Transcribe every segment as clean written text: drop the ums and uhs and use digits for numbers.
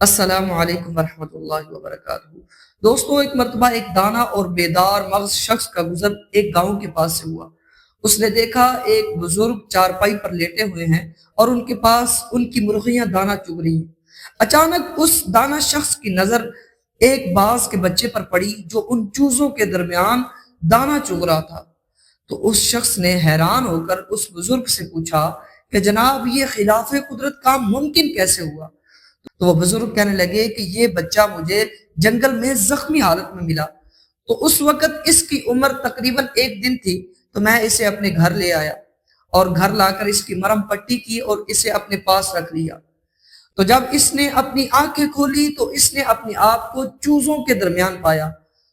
السلام علیکم ورحمۃ اللہ وبرکاتہ۔ دوستو، ایک مرتبہ ایک دانا اور بیدار مغز شخص کا گزر ایک گاؤں کے پاس سے ہوا۔ اس نے دیکھا ایک بزرگ چارپائی پر لیٹے ہوئے ہیں اور ان کے پاس ان کی مرغیاں دانا چگ رہی ہیں۔ اچانک اس دانا شخص کی نظر ایک باز کے بچے پر پڑی جو ان چوزوں کے درمیان دانا چگ رہا تھا۔ تو اس شخص نے حیران ہو کر اس بزرگ سے پوچھا کہ جناب، یہ خلاف قدرت کام ممکن کیسے ہوا؟ تو وہ بزرگ کہنے لگے کہ یہ بچہ مجھے جنگل میں زخمی حالت میں ملا، تو اس وقت اس کی عمر تقریباً 1 دن تھی، تو میں اسے اپنے گھر لے آیا اور گھر لا کر اس کی مرہم پٹی کی اور اسے اپنے پاس رکھ لیا۔ تو جب اس نے اپنی آنکھیں کھولی تو اس نے اپنے آپ کو چوزوں کے درمیان پایا،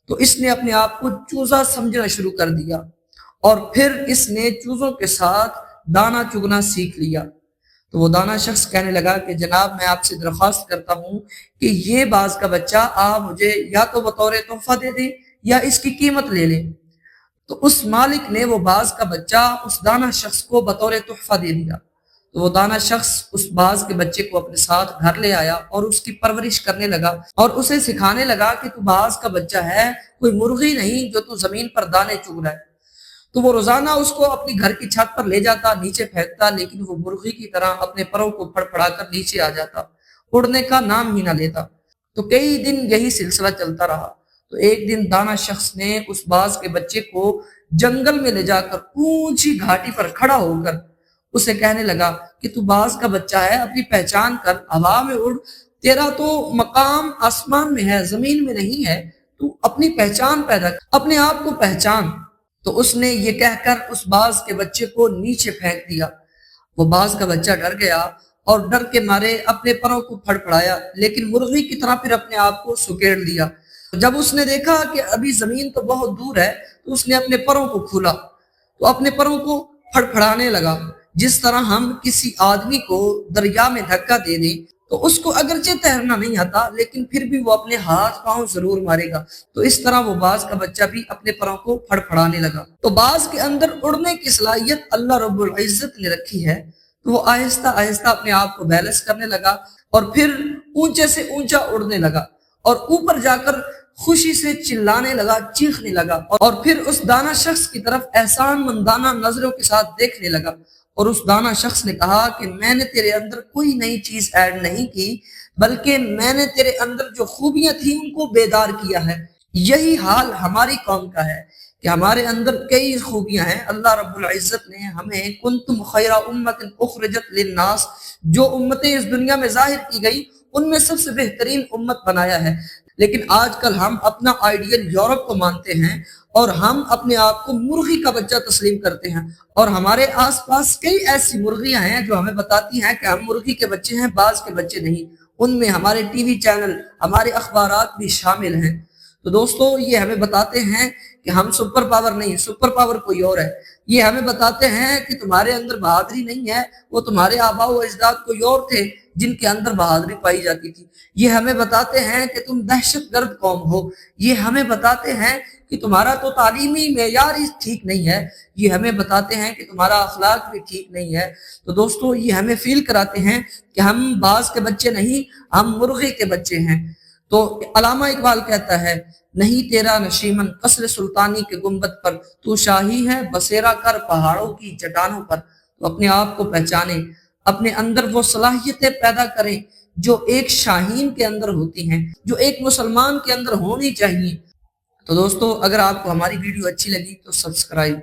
تو اس نے اپنے آپ کو چوزا سمجھنا شروع کر دیا اور پھر اس نے چوزوں کے ساتھ دانا چگنا سیکھ لیا۔ تو وہ دانا شخص کہنے لگا کہ جناب، میں آپ سے درخواست کرتا ہوں کہ یہ باز کا بچہ آپ مجھے یا تو بطور تحفہ دے دیں یا اس کی قیمت لے لیں۔ تو اس مالک نے وہ باز کا بچہ اس دانا شخص کو بطور تحفہ دے دیا۔ تو وہ دانا شخص اس باز کے بچے کو اپنے ساتھ گھر لے آیا اور اس کی پرورش کرنے لگا اور اسے سکھانے لگا کہ تو باز کا بچہ ہے، کوئی مرغی نہیں جو تو زمین پر دانے چگ رہا ہے۔ تو وہ روزانہ اس کو اپنی گھر کی چھت پر لے جاتا، نیچے پھینکتا، لیکن وہ مرغی کی طرح اپنے پروں کو پھڑ پھڑا کر نیچے آ جاتا، اڑنے کا نام ہی نہ لیتا۔ تو کئی دن یہی سلسلہ چلتا رہا۔ تو ایک دن دانا شخص نے اس باز کے بچے کو جنگل میں لے جا کر اونچی گھاٹی پر کھڑا ہو کر اسے کہنے لگا کہ تو باز کا بچہ ہے، اپنی پہچان کر، ہوا میں اڑ، تیرا تو مقام آسمان میں ہے، زمین میں نہیں ہے، تو اپنی پہچان پیدا کر، اپنے آپ کو پہچان۔ تو اس نے یہ کہہ کر اس باز کے بچے کو نیچے پھینک دیا۔ وہ باز کا بچہ ڈر گیا اور ڈر کے مارے اپنے پروں کو پھڑ پھڑایا، لیکن مرغی کی طرح پھر اپنے آپ کو سکیڑ دیا۔ جب اس نے دیکھا کہ ابھی زمین تو بہت دور ہے، تو اس نے اپنے پروں کو کھولا تو اپنے پروں کو پھڑ پھڑانے لگا، جس طرح ہم کسی آدمی کو دریا میں دھکا دے دیں تو اس کو اگرچہ تیرنا نہیں آتا لیکن پھر بھی وہ اپنے ہاتھ پاؤں ضرور مارے گا۔ تو اس طرح وہ باز کا بچہ بھی اپنے پروں کو پھڑ پھڑانے لگا۔ تو باز کے اندر اڑنے کی صلاحیت اللہ رب العزت نے رکھی ہے، تو وہ آہستہ آہستہ اپنے آپ کو بیلنس کرنے لگا اور پھر اونچے سے اونچا اڑنے لگا اور اوپر جا کر خوشی سے چلانے لگا، چیخنے لگا اور پھر اس دانا شخص کی طرف احسان مندانہ نظروں کے ساتھ دیکھنے لگا۔ اور اس دانا شخص نے کہا کہ میں نے تیرے اندر کوئی نئی چیز ایڈ نہیں کی، بلکہ میں نے تیرے اندر جو خوبیاں تھیں ان کو بیدار کیا ہے۔ یہی حال ہماری قوم کا ہے کہ ہمارے اندر کئی خوبیاں ہیں۔ اللہ رب العزت نے ہمیں کنتم خیر امت اخرجت للناس، جو امتیں اس دنیا میں ظاہر کی گئی ان میں سب سے بہترین امت بنایا ہے، لیکن آج کل ہم اپنا آئیڈیل یورپ کو مانتے ہیں اور ہم اپنے آپ کو مرغی کا بچہ تسلیم کرتے ہیں، اور ہمارے آس پاس کئی ایسی مرغیاں ہیں جو ہمیں بتاتی ہیں کہ ہم مرغی کے بچے ہیں، باز کے بچے نہیں۔ ان میں ہمارے ٹی وی چینل، ہمارے اخبارات بھی شامل ہیں۔ تو دوستو، یہ ہمیں بتاتے ہیں کہ ہم سپر پاور نہیں، سپر پاور کوئی اور ہے۔ یہ ہمیں بتاتے ہیں کہ تمہارے اندر بہادری نہیں ہے، وہ تمہارے آباء و اجداد کوئی اور تھے جن کے اندر بہادری پائی جاتی تھی۔ یہ ہمیں بتاتے ہیں کہ تم دہشت گرد قوم ہو۔ یہ ہمیں بتاتے ہیں کہ تمہارا تو تعلیمی معیار ہی ٹھیک نہیں ہے۔ یہ ہمیں بتاتے ہیں کہ تمہارا اخلاق بھی ٹھیک نہیں ہے۔ تو دوستو، یہ ہمیں فیل کراتے ہیں کہ ہم باز کے بچے نہیں، ہم مرغی کے بچے ہیں۔ تو علامہ اقبال کہتا ہے، نہیں تیرا نشیمن قصر سلطانی کے گنبد پر، تو شاہی ہے بسیرا کر پہاڑوں کی چٹانوں پر۔ تو اپنے آپ کو پہچانیں، اپنے اندر وہ صلاحیتیں پیدا کریں جو ایک شاہین کے اندر ہوتی ہیں، جو ایک مسلمان کے اندر ہونی چاہیے۔ تو دوستو، اگر آپ کو ہماری ویڈیو اچھی لگی تو سبسکرائب